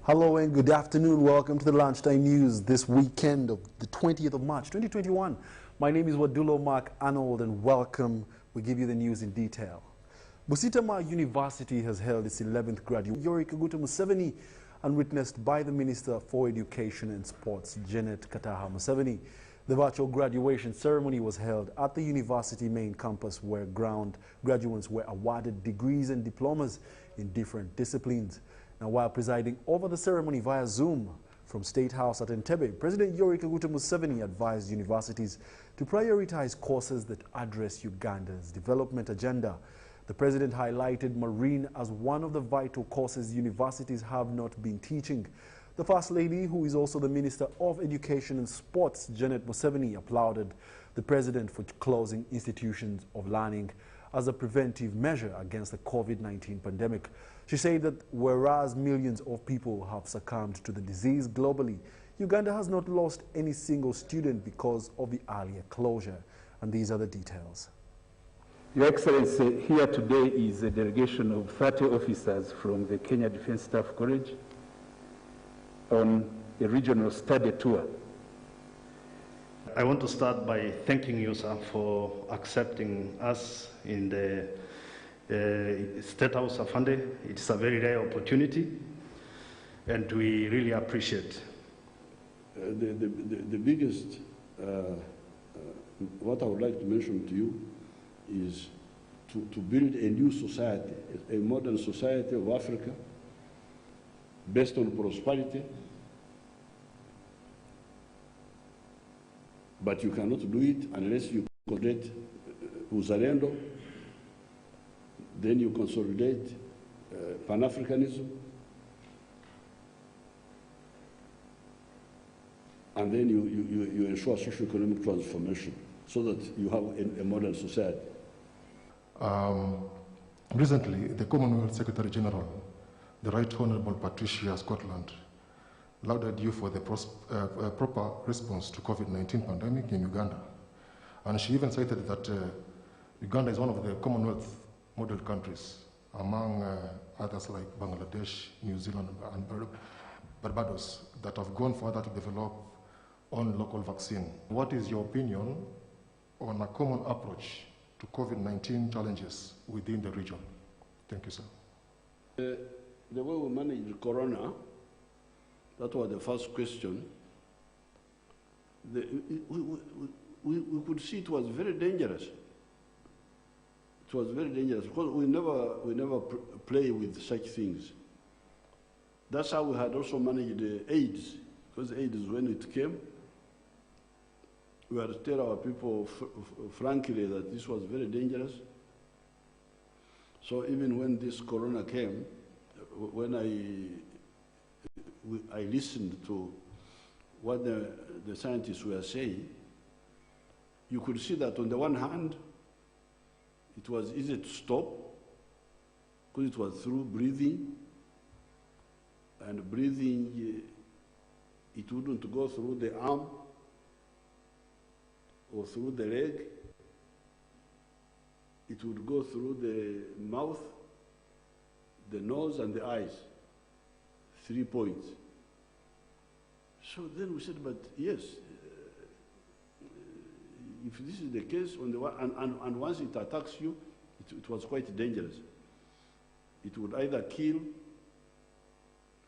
Hello and good afternoon. Welcome to the Lunchtime News this weekend of the 20th of March, 2021. My name is Wadulo Arnold and welcome. We give you the news in detail. Busitama University has held its 11th graduation. Yoweri Kaguta Museveni and witnessed by the Minister for Education and Sports, Janet Kataha Museveni. The virtual graduation ceremony was held at the university main campus where graduates were awarded degrees and diplomas in different disciplines. Now, while presiding over the ceremony via Zoom from State House at Entebbe, President Yoweri Kaguta Museveni advised universities to prioritize courses that address Uganda's development agenda. The president highlighted marine as one of the vital courses universities have not been teaching. The First Lady, who is also the Minister of Education and Sports, Janet Museveni, applauded the president for closing institutions of learning as a preventive measure against the COVID-19 pandemic. She said that whereas millions of people have succumbed to the disease globally, Uganda has not lost any single student because of the earlier closure. And these are the details. Your Excellency, here today is a delegation of 30 officers from the Kenya Defence Staff College on a regional study tour. I want to start by thanking you, sir, for accepting us in the State House of Afande. It's a very rare opportunity, and we really appreciate. The biggest, what I would like to mention to you is to build a new society, a modern society of Africa based on prosperity. But you cannot do it unless you consolidate uzalendo, then you consolidate Pan-Africanism, and then you ensure socio-economic transformation so that you have a modern society. Recently, the Commonwealth Secretary General, the Right Honourable Patricia Scotland, lauded you for the proper response to COVID-19 pandemic in Uganda. And she even cited that Uganda is one of the Commonwealth model countries among others like Bangladesh, New Zealand, and Barbados that have gone further to develop on local vaccine. What is your opinion on a common approach to COVID-19 challenges within the region? Thank you, sir. The way we manage Corona, that was the first question. We could see it was very dangerous. It was very dangerous because we never play with such things. That's how we had also managed AIDS, because AIDS, when it came, we had to tell our people frankly that this was very dangerous. So even when this Corona came, when I listened to what the scientists were saying, you could see that on the one hand, it was easy to stop because it was through breathing, and breathing, it wouldn't go through the arm or through the leg. It would go through the mouth, the nose, and the eyes. 3 points. So then we said, but yes, if this is the case, on the one, and once it attacks you, it was quite dangerous. It would either kill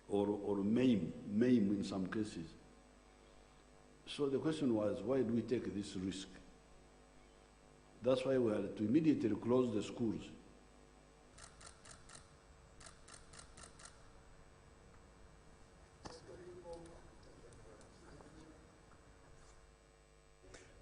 or maim in some cases. So the question was, why do we take this risk? That's why we had to immediately close the schools.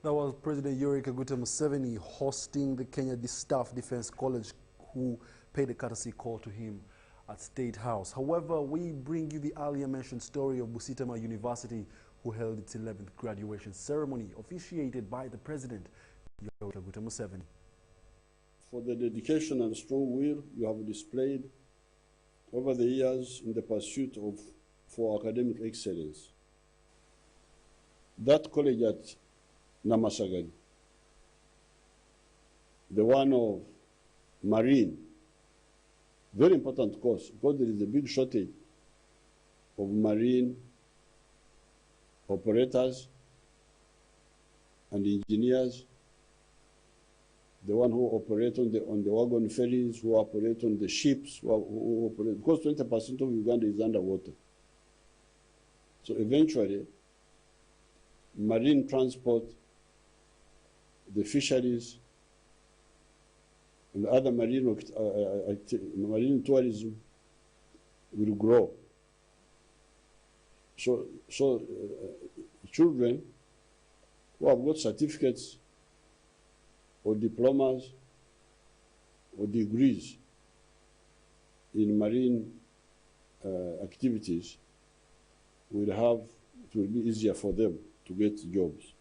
That was President Yoweri Kaguta Museveni hosting the Kenya Staff Defence College, who paid a courtesy call to him at State House. However, we bring you the earlier mentioned story of Busitama University, who held its 11th graduation ceremony, officiated by the President Yoweri Kaguta Museveni. For the dedication and strong will you have displayed over the years in the pursuit for academic excellence, that college at Namasagani, the one of marine, very important course because there is a big shortage of marine operators and engineers, the one who operate on the wagon ferries, who operate on the ships, who operate, because 20% of Uganda is underwater. So eventually, marine transport, the fisheries, and other marine tourism will grow. So children who have got certificates or diplomas or degrees in marine activities it will be easier for them to get jobs.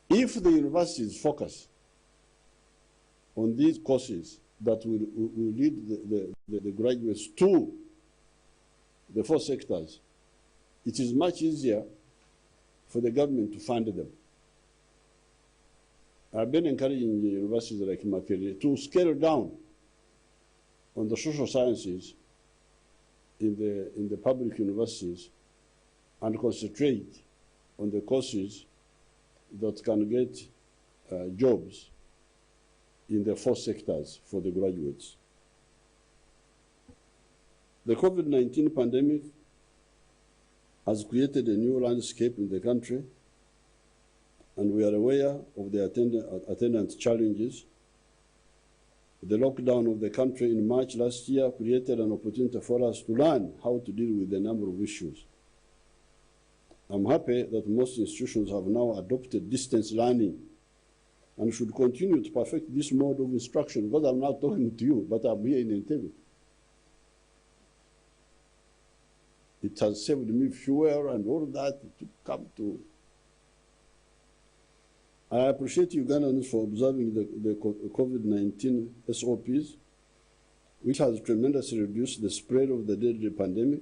If the universities focus on these courses that will lead the graduates to the 4 sectors, it is much easier for the government to fund them. I've been encouraging the universities like Makerere to scale down on the social sciences in the public universities and concentrate on the courses that can get jobs in the 4 sectors for the graduates. The COVID-19 pandemic has created a new landscape in the country, and we are aware of the attendant challenges. The lockdown of the country in March last year created an opportunity for us to learn how to deal with a number of issues. I'm happy that most institutions have now adopted distance learning and should continue to perfect this mode of instruction, because I'm not talking to you, but I'm here in Entebbe. It has saved me fuel and all that to come to. I appreciate Ugandans for observing the COVID-19 SOPs, which has tremendously reduced the spread of the deadly pandemic.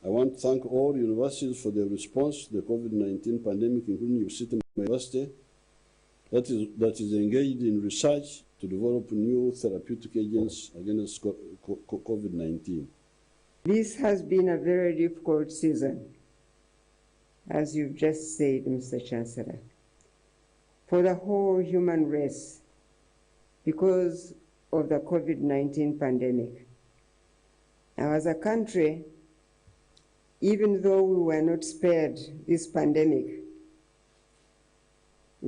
I want to thank all universities for their response to the COVID-19 pandemic, including UBC University, that is engaged in research to develop new therapeutic agents against COVID-19. This has been a very difficult season, as you've just said, Mr. Chancellor, for the whole human race because of the COVID-19 pandemic. Now, as a country, even though we were not spared this pandemic,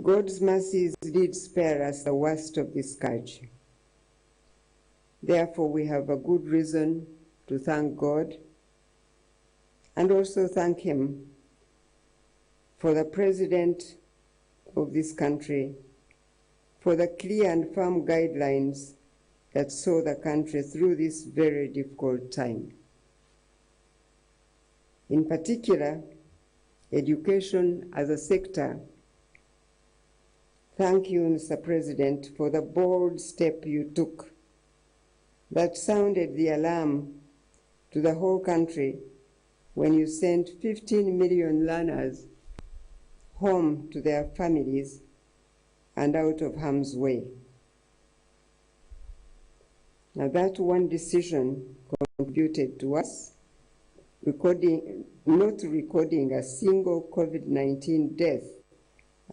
God's mercies did spare us the worst of this scourge. Therefore, we have a good reason to thank God and also thank Him for the President of this country, for the clear and firm guidelines that saw the country through this very difficult time. In particular, education as a sector. Thank you, Mr. President, for the bold step you took that sounded the alarm to the whole country when you sent 15 million learners home to their families and out of harm's way. Now that one decision contributed to us not recording a single COVID-19 death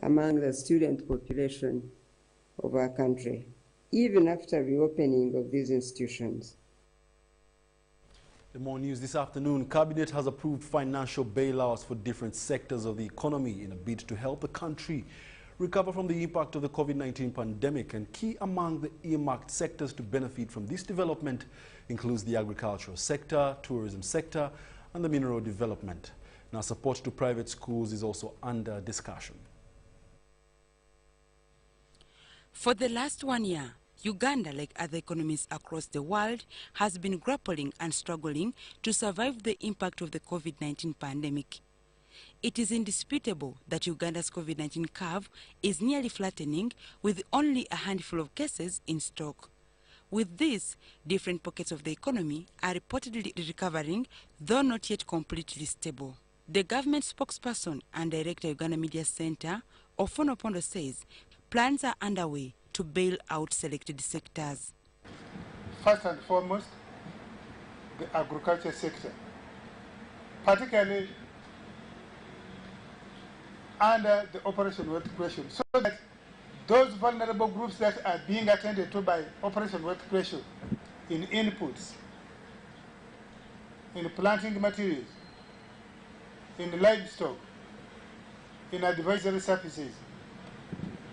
among the student population of our country, even after reopening of these institutions. The more news this afternoon. Cabinet has approved financial bailouts for different sectors of the economy in a bid to help the country recover from the impact of the COVID-19 pandemic. And key among the earmarked sectors to benefit from this development includes the agricultural sector, tourism sector, and the mineral development. Now, support to private schools is also under discussion. For the last 1 year, Uganda, like other economies across the world, has been grappling and struggling to survive the impact of the COVID-19 pandemic. It is indisputable that Uganda's COVID-19 curve is nearly flattening, with only a handful of cases in stock. With this, different pockets of the economy are reportedly recovering, though not yet completely stable. The government spokesperson and director Uganda Media Center, Ofono Pondo, says plans are underway to bail out selected sectors. First and foremost, the agriculture sector, particularly under the Operation Wealth Creation, so that those vulnerable groups that are being attended to by Operation Wealth Creation in inputs, in planting materials, in livestock, in advisory services,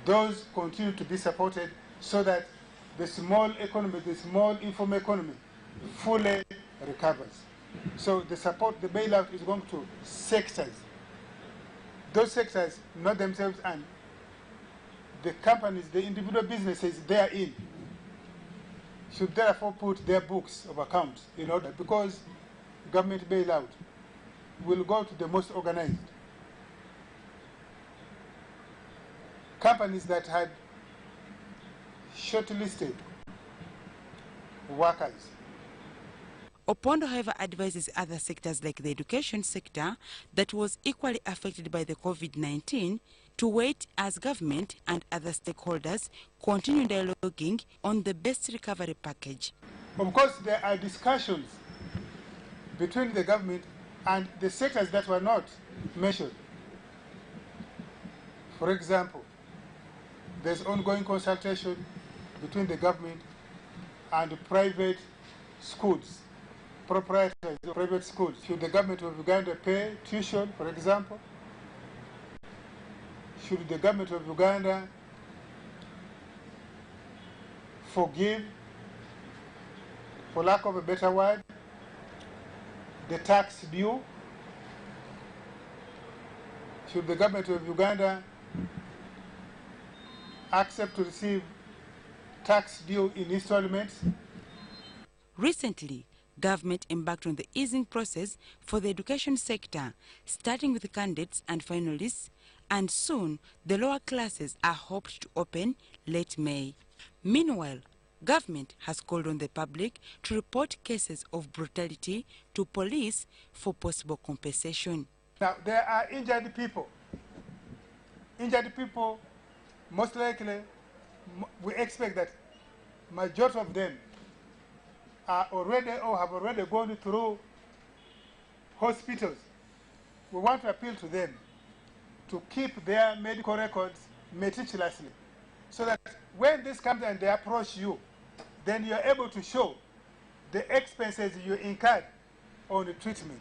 those continue to be supported so that the small economy, the small informal economy fully recovers. So the support, the bailout is going to sectors. Those sectors know themselves, and the companies, the individual businesses they are in should therefore put their books of accounts in order, because government bailout will go to the most organized. Companies that had shortlisted workers. Opondo, however, advises other sectors like the education sector that was equally affected by the COVID-19 to wait as government and other stakeholders continue dialoguing on the best recovery package. Of course, there are discussions between the government and the sectors that were not mentioned. For example, there's ongoing consultation between the government and private schools, proprietors of private schools. Should the government of Uganda pay tuition, for example? Should the government of Uganda forgive, for lack of a better word, the tax due? Should the government of Uganda accept to receive tax due in installments? Recently, government embarked on the easing process for the education sector, starting with candidates and finalists, and soon the lower classes are hoped to open late May. Meanwhile, government has called on the public to report cases of brutality to police for possible compensation. Now, there are injured people. Injured people, most likely, we expect that majority of them are already or have already gone through hospitals. We want to appeal to them to keep their medical records meticulously, so that when this comes and they approach you, then you're able to show the expenses you incurred on the treatment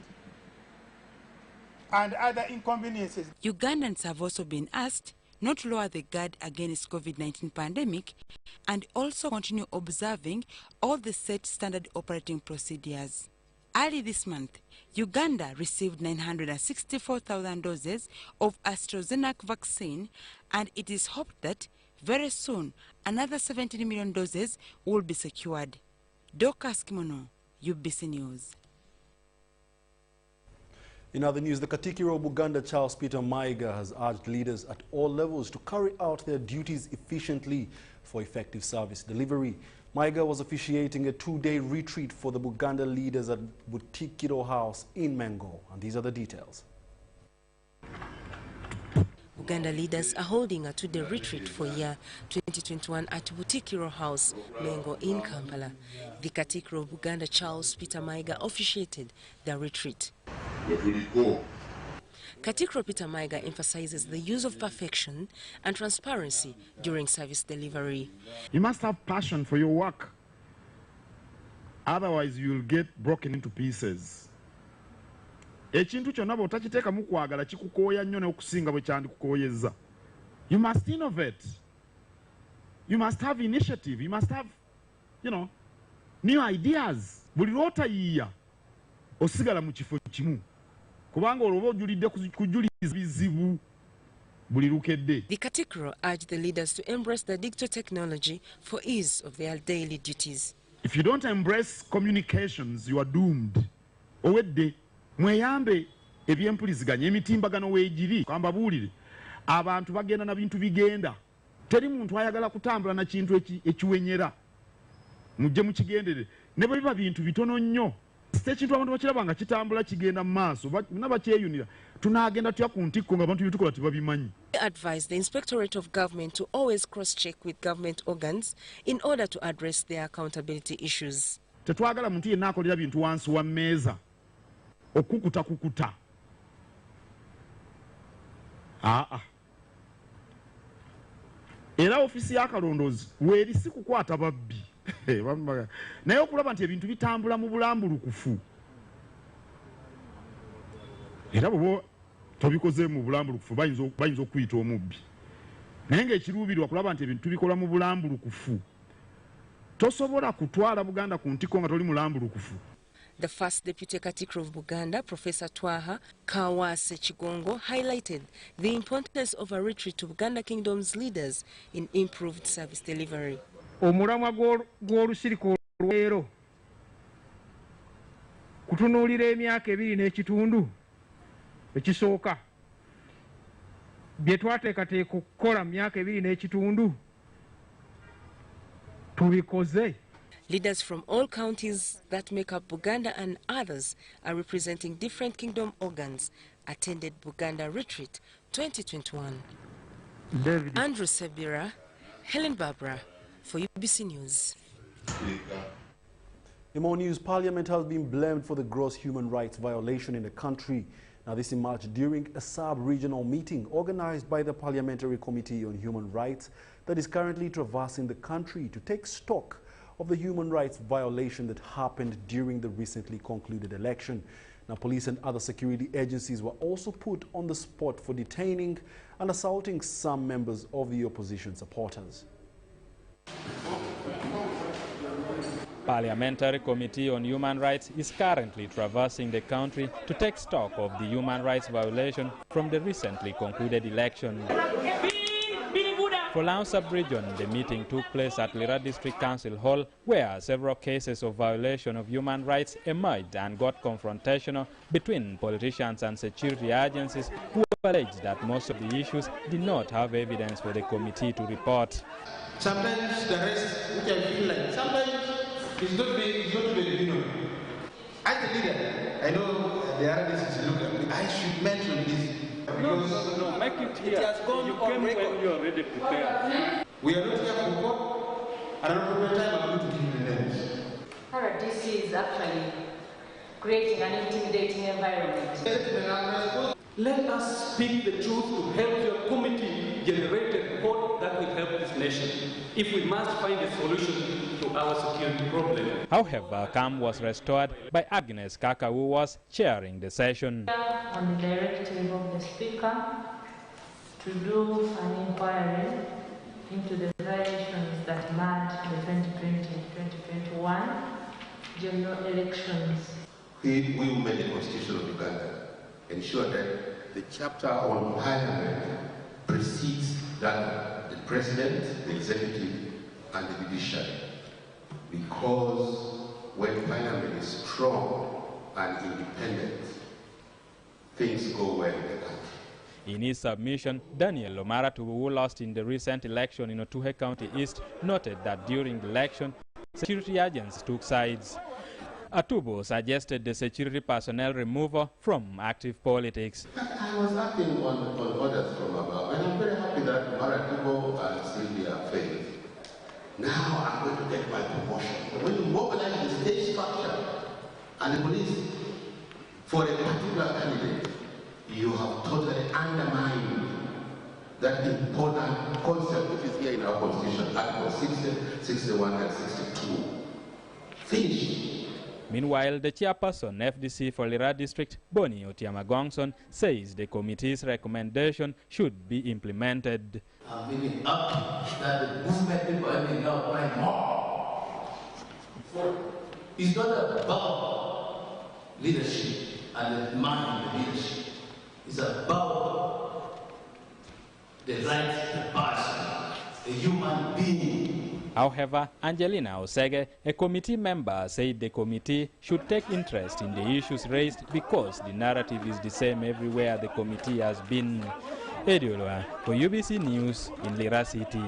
and other inconveniences. Ugandans have also been asked not to lower the guard against COVID-19 pandemic and also continue observing all the set standard operating procedures. Early this month, Uganda received 964,000 doses of AstraZeneca vaccine, and it is hoped that very soon another 17 million doses will be secured. Dorcas Kimono, UBC News. In other news, the Katikiro of Buganda, Charles Peter Maiga, has urged leaders at all levels to carry out their duties efficiently for effective service delivery. Maiga was officiating a two-day retreat for the Buganda leaders at Butikiro House in Mengo. And these are the details. Uganda leaders are holding a two-day retreat for year 2021 at Butikiro House, Mengo in Kampala. The Katikiro of Uganda, Charles Peter Maiga, officiated the retreat. Katikiro Peter Maiga emphasizes the use of perfection and transparency during service delivery. You must have passion for your work. Otherwise, you'll get broken into pieces. Ekintu kyonna bw'otakiteekamu kwagala kikukooya nnyo n'okusinga bwe kyandikukooyezza. You must innovate. You must have initiative. You must have, new ideas. Buli lw'otayiiya osigala mu kifo kimu. Kubanga olwo ojulidde kujuliza bizibu buli lukedde. The Katikiro urged the leaders to embrace the digital technology for ease of their daily duties. If you don't embrace communications, you are doomed. Owedde mweyambe ebyempuliziganya emitimbagano weegiri kambabuulire abantu bagenda na bintu bigenda teri muntu ayagala kutambula na kintu ekiwenyera mujje mukigendere ne bwe biba bintu bitono nnyo ekintu abantu bakiraba nga kitambula kigenda mu maaso nabakyeyunira tunaagenda tutya ku ntikko nga abantu bitukola tebabimanyi. They advised the Inspectorate of Government to always cross-check with government organs in order to address their accountability issues. tetwagala muntu yenna akolera bintu wansi wa mmeeza okukuta era ofisi y'akalondoozi weeri si kukwata babbi naye okulaba nti ebintu bitambula mu bulambulukufu era bw'oba tobikoze mu bulambulukufu bayinza okuyita omubbi naye ng'ekiruubirwa kulaba nti ebintu tubikola mu bulambulukufu tosobola kutwala Buganda ku ntiko nga toli mulambulukufu. The first Deputy Katikkiro of Buganda, Professor Twaha Kawase Chigongo, highlighted the importance of a retreat to Buganda Kingdom's leaders in improved service delivery. Omulamwa gw'olusirika olwaleero kutunuulira emyaka 2 n'ekitundu ekisooka bye twateekateeka okukola mu myaka 2 n'ekitundu tubikoze. Leaders from all counties that make up Buganda and others are representing different kingdom organs attended Buganda Retreat 2021. Andrew Sebira, Helen Barbara for UBC News. In more news, Parliament has been blamed for the gross human rights violation in the country. Now, this emerged during a sub-regional meeting organized by the Parliamentary Committee on Human Rights that is currently traversing the country to take stock of the human rights violation that happened during the recently concluded election. Now, police and other security agencies were also put on the spot for detaining and assaulting some members of the opposition supporters. Parliamentary Committee on Human Rights is currently traversing the country to take stock of the human rights violation from the recently concluded election. For Laos Sub-Region, the meeting took place at Lira District Council Hall, where several cases of violation of human rights emerged and got confrontational between politicians and security agencies who alleged that most of the issues did not have evidence for the committee to report. Sometimes the rest, which I feel like, sometimes it's not very, you know. As a leader, I know the RDC look at me, I should mention this. No, make it here. It has gone on record. When you are already prepared. We are not here for court, and at the time I'm going to give you the names. RDC is actually creating an intimidating environment. Let us speak the truth to help your committee generate a report that will help this nation if we must find a solution to our security problem. However, calm was restored by Agnes Kaka, who was chairing the session. On the directive of the Speaker to do an inquiry into the violations that marked the 2020-2021 general elections. We will make the Constitution of Uganda ensure that the chapter on Parliament precedes that the President, the Executive, and the Judiciary. Because when Parliament is strong and independent, things go well in the country. In his submission, Daniel Lomaratu, who lost in the recent election in Otuhe County East, noted that during the election, security agents took sides. Atubo suggested the security personnel removal from active politics. I was acting on orders from above, and I'm very happy that Maratubo and Sylvia failed. Now I'm going to get my promotion. When you mobilize the state structure and the police for a particular candidate, you have totally undermined that important concept which is here in our Constitution, Article 60, 61, and 62. Finished. Meanwhile, the chairperson, FDC for Lira District, Boni Otiamagongson, says the committee's recommendation should be implemented. I'm bringing up that the movement people are now want more. It's not about leadership and the demand of the leadership. It's about the right of the person, a human being. However, Angelina Osege, a committee member, said the committee should take interest in the issues raised because the narrative is the same everywhere the committee has been. Ediolwa for UBC News in Lira City.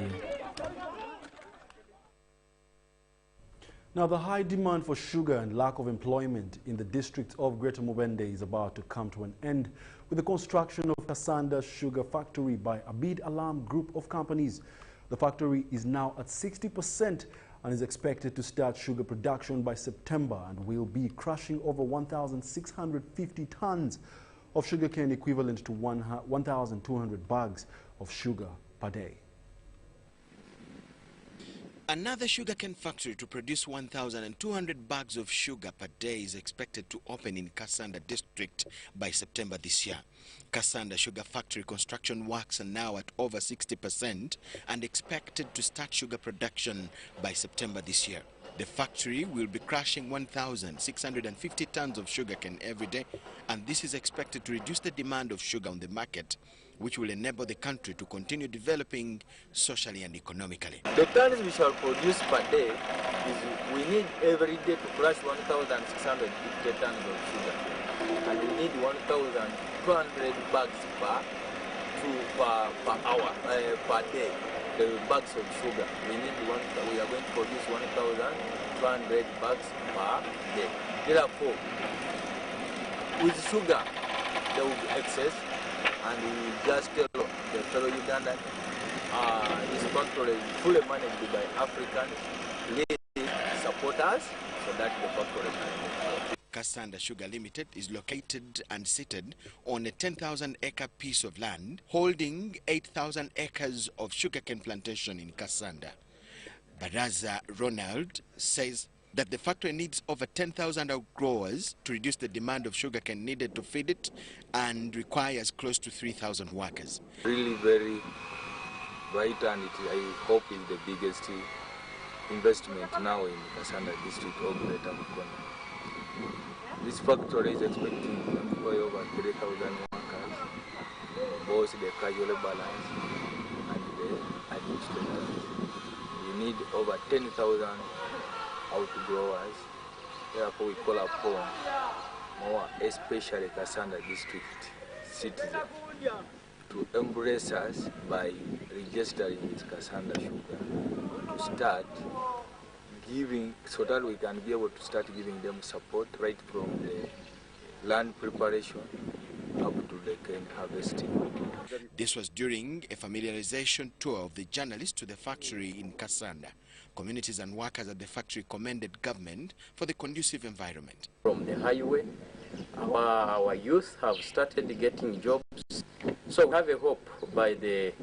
Now, the high demand for sugar and lack of employment in the district of Greater Mubende is about to come to an end with the construction of Kasanda Sugar Factory by Abid Alam Group of Companies. The factory is now at 60% and is expected to start sugar production by September and will be crushing over 1,650 tons of sugarcane, equivalent to 1,200 bags of sugar per day. Another sugarcane factory to produce 1,200 bags of sugar per day is expected to open in Kasanda district by September this year. Kasanda Sugar Factory construction works are now at over 60% and expected to start sugar production by September this year. The factory will be crushing 1,650 tons of sugarcane every day, and this is expected to reduce the demand of sugar on the market, which will enable the country to continue developing socially and economically. The tons we shall produce per day is we need every day to crush 1,650 tons of sugar, and we need 1,200 bags per hour, per day. The bags of sugar. We are going to produce 1,200 bags per day. Therefore, with sugar, there will be excess, and we will just tell the fellow Ugandans, this factory is fully managed by Africans. Please support us so that the factory can move. Kasanda Sugar Limited is located and seated on a 10,000-acre piece of land holding 8,000 acres of sugarcane plantation in Kasanda. Baraza Ronald says that the factory needs over 10,000 outgrowers to reduce the demand of sugarcane needed to feed it and requires close to 3,000 workers. Really very bright, and I hope is the biggest investment now in Kasanda district of Greater Mukono. This factory is expecting to employ over 3,000 workers, both the casual laborers and the administrators. We need over 10,000 outgrowers. Therefore, we call upon more, especially Kasanda district citizens, to embrace us by registering with Kasanda Sugar to start giving, so that we can be able to start giving them support right from the land preparation up to the cane harvesting. This was during a familiarization tour of the journalists to the factory in Kasanda. Communities and workers at the factory commended government for the conducive environment. From the highway, our youth have started getting jobs. So we have a hope by the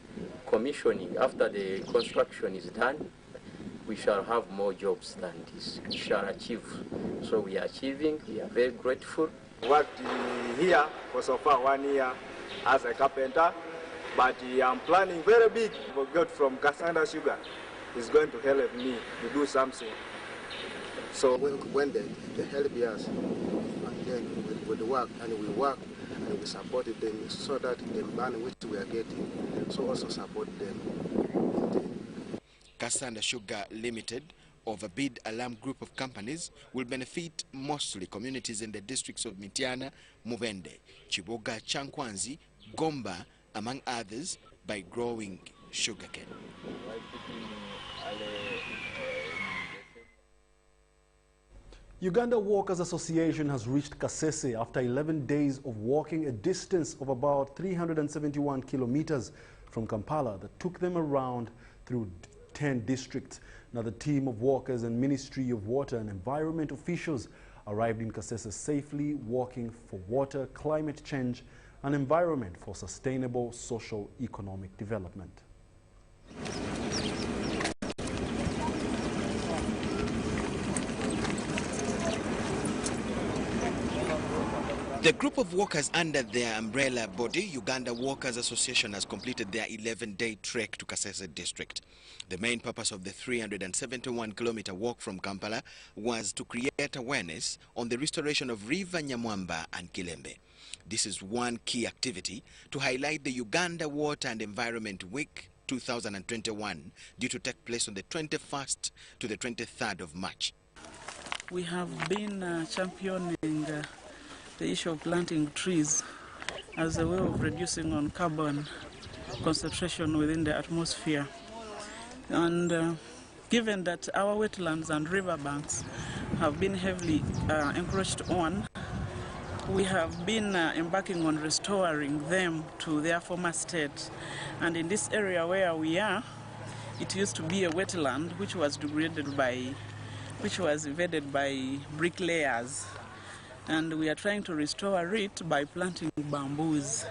commissioning, after the construction is done, we shall have more jobs than this. We shall achieve. So we are achieving. We are very grateful. Worked here for so far 1 year as a carpenter, but I'm planning very big. God from Kasanda Sugar is going to help me to do something. So when they help us, and then with the work, and we work, and we support them so that the money which we are getting, so also support them. Kasanda Sugar Limited, of a bid alarm group of companies, will benefit mostly communities in the districts of Mityana, Mubende, Chiboga, Chankwanzi, Gomba, among others, by growing sugarcane. Uganda Walkers Association has reached Kasese after 11 days of walking a distance of about 371 kilometers from Kampala that took them around through 10 districts. Now, the team of walkers and Ministry of Water and Environment officials arrived in Kasese safely, walking for water, climate change, and environment for sustainable social economic development. The group of walkers under their umbrella body, Uganda Walkers Association, has completed their 11-day trek to Kasese district. The main purpose of the 371-kilometer walk from Kampala was to create awareness on the restoration of River Nyamwamba and Kilembe. This is one key activity to highlight the Uganda Water and Environment Week 2021, due to take place on the 21st to the 23rd of March. We have been championing the issue of planting trees as a way of reducing on carbon concentration within the atmosphere. And given that our wetlands and riverbanks have been heavily encroached on, we have been embarking on restoring them to their former state. And in this area where we are, It used to be a wetland which was invaded by bricklayers, and we are trying to restore it by planting bamboos.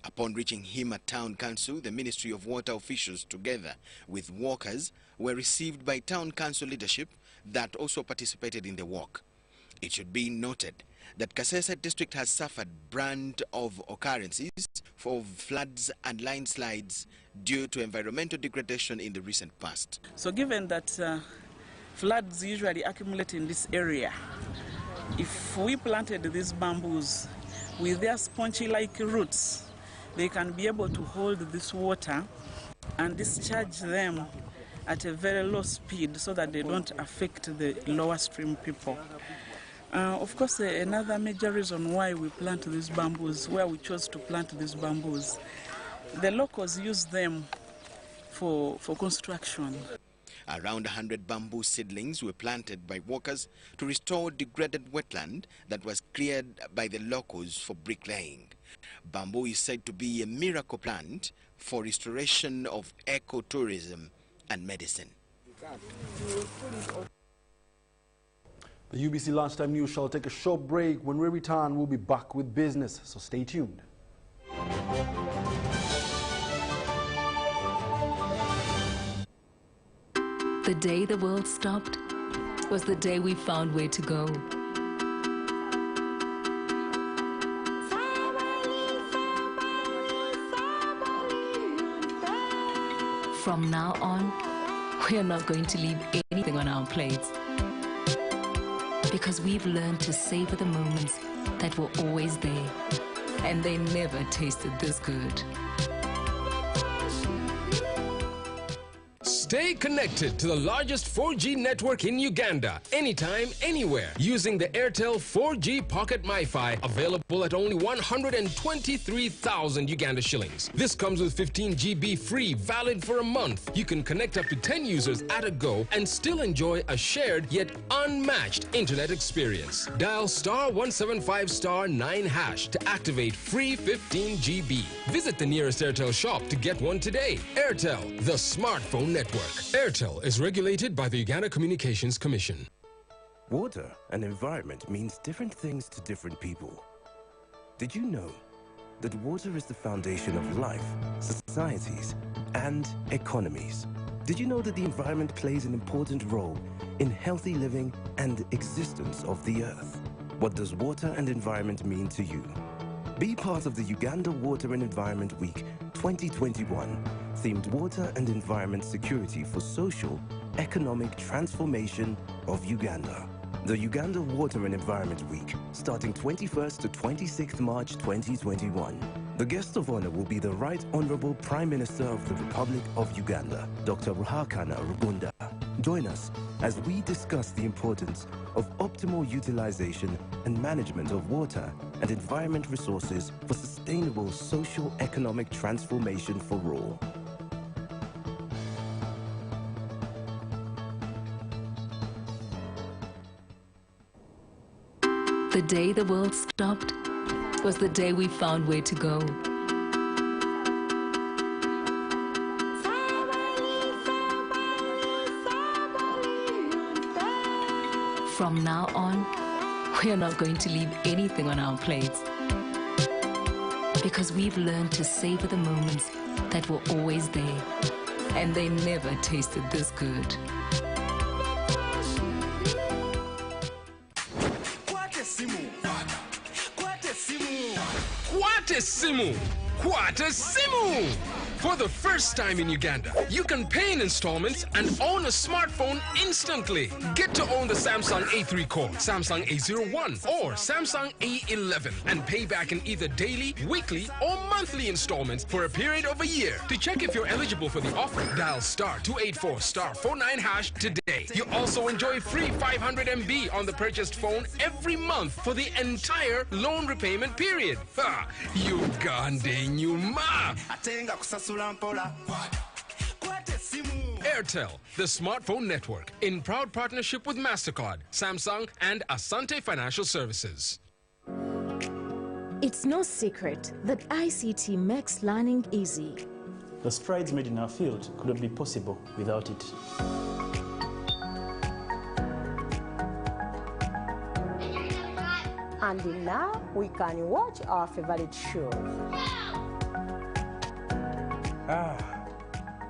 Upon reaching Hima Town Council, the Ministry of Water officials, together with workers, were received by Town Council leadership that also participated in the walk. It should be noted that Kasese district has suffered brand of occurrences of floods and landslides due to environmental degradation in the recent past. So given that floods usually accumulate in this area, if we planted these bamboos with their spongy-like roots, they can be able to hold this water and discharge them at a very low speed so that they don't affect the lower stream people. Of course, another major reason why we plant these bamboos, where we chose to plant these bamboos, the locals use them for construction. Around 100 bamboo seedlings were planted by workers to restore degraded wetland that was cleared by the locals for bricklaying. Bamboo is said to be a miracle plant for restoration of ecotourism and medicine. The UBC Lunchtime News shall take a short break. When we return, we'll be back with business, so stay tuned. The day the world stopped was the day we found where to go. From now on, we are not going to leave anything on our plates, because we've learned to savor the moments that were always there, and they never tasted this good. Stay connected to the largest 4G network in Uganda, anytime, anywhere, using the Airtel 4G Pocket MiFi, available at only 123,000 Uganda shillings. This comes with 15 GB free, valid for a month. You can connect up to 10 users at a go and still enjoy a shared yet unmatched internet experience. Dial *175*9# to activate free 15 GB. Visit the nearest Airtel shop to get one today. Airtel, the smartphone network. Airtel is regulated by the Uganda Communications Commission. Water and environment means different things to different people. Did you know that water is the foundation of life, societies, and economies? Did you know that the environment plays an important role in healthy living and existence of the earth? What does water and environment mean to you? Be part of the Uganda Water and Environment Week 2021, themed Water and Environment Security for Social, Economic Transformation of Uganda. The Uganda Water and Environment Week, starting 21st to 26th March 2021. The guest of honor will be the Right Honorable Prime Minister of the Republic of Uganda, Dr. Ruhakana Rugunda. Join us as we discuss the importance of optimal utilization and management of water and environment resources for sustainable socio-economic transformation for all. The day the world stopped was the day we found where to go. From now on, we are not going to leave anything on our plates, because we've learned to savor the moments that were always there, and they never tasted this good. Kwatesimu! For the first time in Uganda, you can pay in installments and own a smartphone instantly. Get to own the Samsung A3 core, Samsung A01, or Samsung A11 and pay back in either daily, weekly, or monthly installments for a period of a year. To check if you're eligible for the offer, dial *284*49# today. You also enjoy free 500 MB on the purchased phone every month for the entire loan repayment period. Ha! Uganda nyuma! Airtel, the smartphone network, in proud partnership with MasterCard, Samsung, and Asante Financial Services. It's no secret that ICT makes learning easy. The strides made in our field could not be possible without it. And now we can watch our favorite show.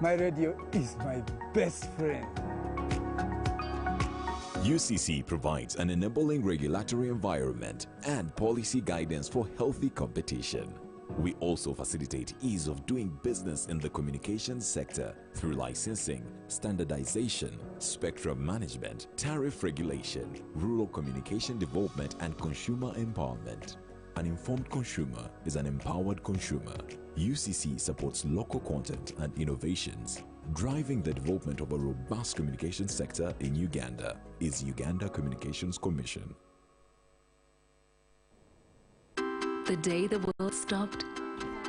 My radio is my best friend. UCC provides an enabling regulatory environment and policy guidance for healthy competition. We also facilitate ease of doing business in the communications sector through licensing, standardization, spectrum management, tariff regulation, rural communication development, and consumer empowerment. An informed consumer is an empowered consumer. UCC supports local content and innovations. Driving the development of a robust communication sector in Uganda is Uganda Communications Commission. The day the world stopped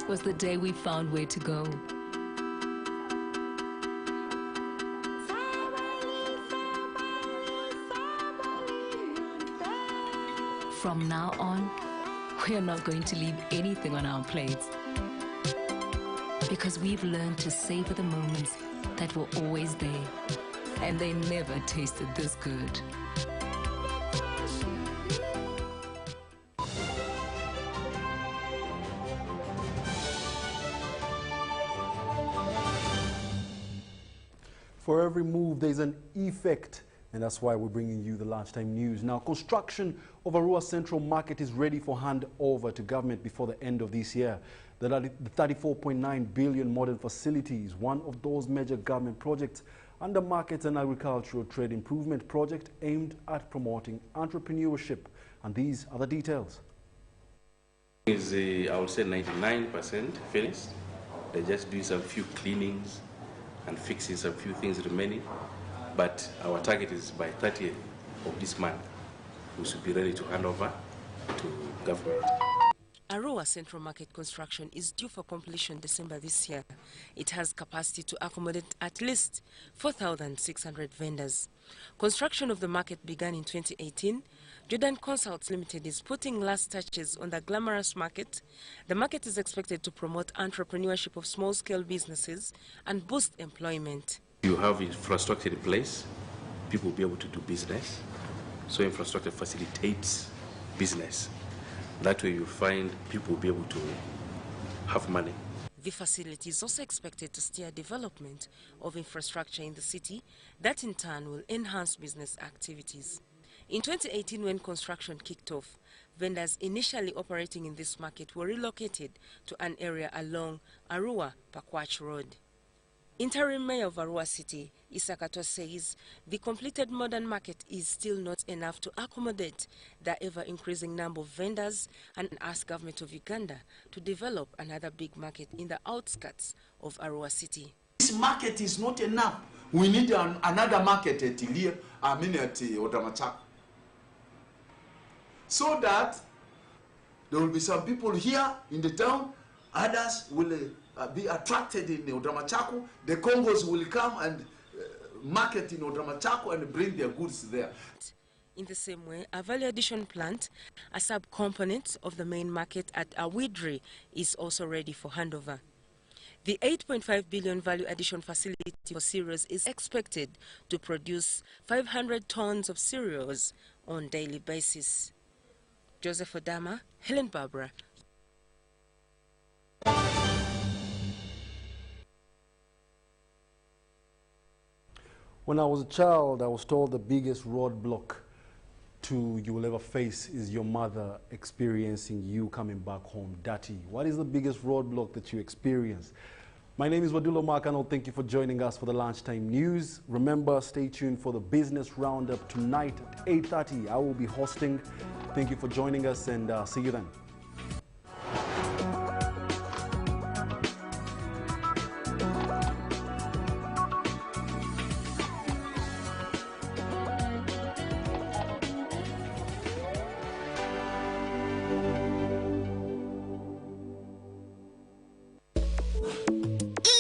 was the day we found where to go. From now on, we're not going to leave anything on our plates, because we've learned to savor the moments that were always there, and they never tasted this good. For every move, there's an effect, and that's why we're bringing you the lunchtime news. Now, construction of Arua Central Market is ready for handover to government before the end of this year. The 34.9 billion modern facility is one of those major government projects under Market and Agricultural Trade Improvement Project aimed at promoting entrepreneurship. And these are the details. Is I would say 99% finished. They're just doing some few cleanings and fixing some few things remaining. But our target is by 30th of this month, we should be ready to hand over to government. Arua Central Market construction is due for completion December this year. It has capacity to accommodate at least 4,600 vendors. Construction of the market began in 2018. Jordan Consults Limited is putting last touches on the glamorous market. The market is expected to promote entrepreneurship of small-scale businesses and boost employment. You have infrastructure in place, people will be able to do business. So infrastructure facilitates business. That way you find people will be able to have money. The facility is also expected to steer development of infrastructure in the city that in turn will enhance business activities. In 2018, when construction kicked off, vendors initially operating in this market were relocated to an area along Arua-Pakwach Road. Interim Mayor of Arua City, Isakato, says the completed modern market is still not enough to accommodate the ever-increasing number of vendors, and asked government of Uganda to develop another big market in the outskirts of Arua City. This market is not enough. We need another market at Ilia, at Odamachak, so that there will be some people here in the town, others will be attracted in Odramachako. The Congos will come and market in Odramachako and bring their goods there. In the same way, a value addition plant, a sub-component of the main market at Awidri, is also ready for handover. The 8.5 billion value addition facility for cereals is expected to produce 500 tons of cereals on a daily basis. Joseph Odama, Helen Barbara. When I was a child, I was told the biggest roadblock you will ever face is your mother experiencing you coming back home dirty. What is the biggest roadblock that you experience? My name is Wadulo Arnold. Thank you for joining us for the Lunchtime News. Remember, stay tuned for the Business Roundup tonight at 8:30. I will be hosting. Thank you for joining us, and see you then.